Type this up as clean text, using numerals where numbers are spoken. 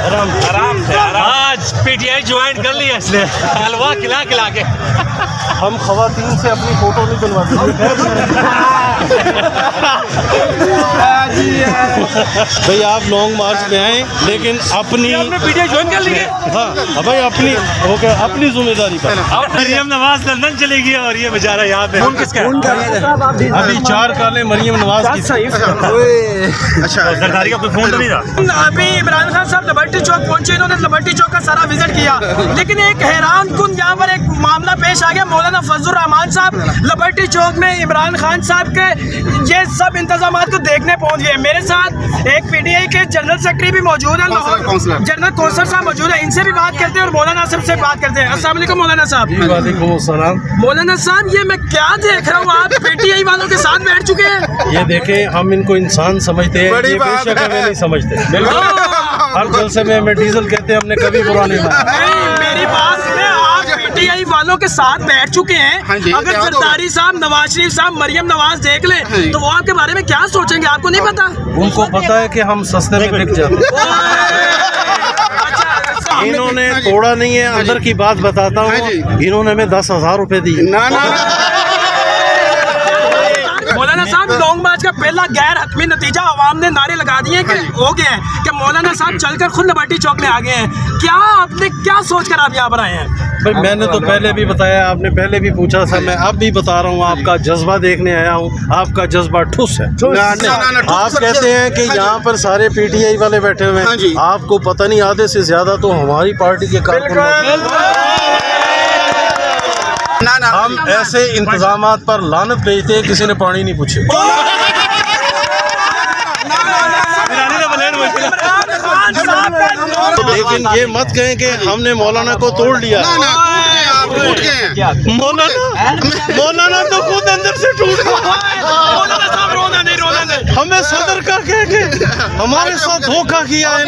आराम से आज पीटीआई ज्वाइन कर लिया इसने, हलवा खिला खिला के। हम खवातीन से अपनी फोटो नहीं बनवाते भाई। आप लॉन्ग मार्च में आए लेकिन अपनी पीटीआई ज्वाइन कर लिए। हाँ भाई अपनी ओके, अपनी जिम्मेदारी पर। और मरियम नवाज लंदन चली गई और ये बेचारा यहाँ पे। अभी 4 काले मरियम नवाज की। अच्छा, सरकारी का कोई फोन तो नहीं था। अभी इमरान खान साहब लिबर्टी चौक पहुंचे, इन्होंने लिबर्टी चौक का सारा विजिट किया, लेकिन एक हैरान कुन यहाँ पर एक मामला पेश आ गया। मौलाना फजलुर रहमान साहब लिबर्टी चौक में इमरान खान साहब के ये सब इंतजाम को देखने पहुंच गए। मेरे साथ एक पीटीआई के जनरल सेक्रेटरी भी मौजूद है, जनरल कौंसलर साहब मौजूद है, इनसे भी बात करते हैं और मौलाना साहब से बात करते हैं। अस्सलाम वालेकुम मौलाना साहब। वालेकुम अस्सलाम। मौलाना साहब, ये मैं क्या देख रहा हूँ, आप पीटीआई वालों के साथ बैठ चुके हैं। ये देखें, हम इनको इंसान समझते हैं, ये बेशक हमें नहीं समझते। हर जलसे में डीजल कहते हैं, हमने कभी बुरा नहीं माना। नहीं, मेरी बात सुने, आप पीटीआई वालों के साथ बैठ चुके हैं। अगर जरदारी साहब, नवाज शरीफ साहब, मरियम नवाज देख ले तो वो आपके बारे में क्या सोचेंगे, आपको नहीं पता? उनको पता है कि हम सस्ते में बिक जाते हैं। इन्होंने तोड़ा नहीं है, अंदर की बात बताता हूँ, इन्होंने हमें 10,000 रुपए दिए। मौलाना साहब, लॉन्ग मार्च का पहला गैर हतमी नतीजा आवाम ने नारे लगा दिए कि हो गया है कि मौलाना साहब चलकर खुद लिबर्टी चौक में आ गए हैं। क्या आपने क्या सोचकर आप यहाँ पर आए हैं? भाई मैंने तो पहले भी बताया, आपने पहले भी पूछा था, मैं अब भी बता रहा हूँ, आपका जज्बा देखने आया हूँ। आपका जज्बा ठुस है। आप कहते हैं कि यहाँ पर सारे पीटीआई वाले बैठे हुए हैं, आपको पता नहीं आधे से ज्यादा तो हमारी पार्टी के कारकुन। हम ऐसे इंतजामात पर लानत भेजते हैं, किसी ने पानी नहीं पूछे। लेकिन ये मत कहें कि हमने मौलाना को तोड़ लिया। मौलाना तो खुद अंदर से टूट गया। हमें सदर का कह के हमारे साथ धोखा किया है।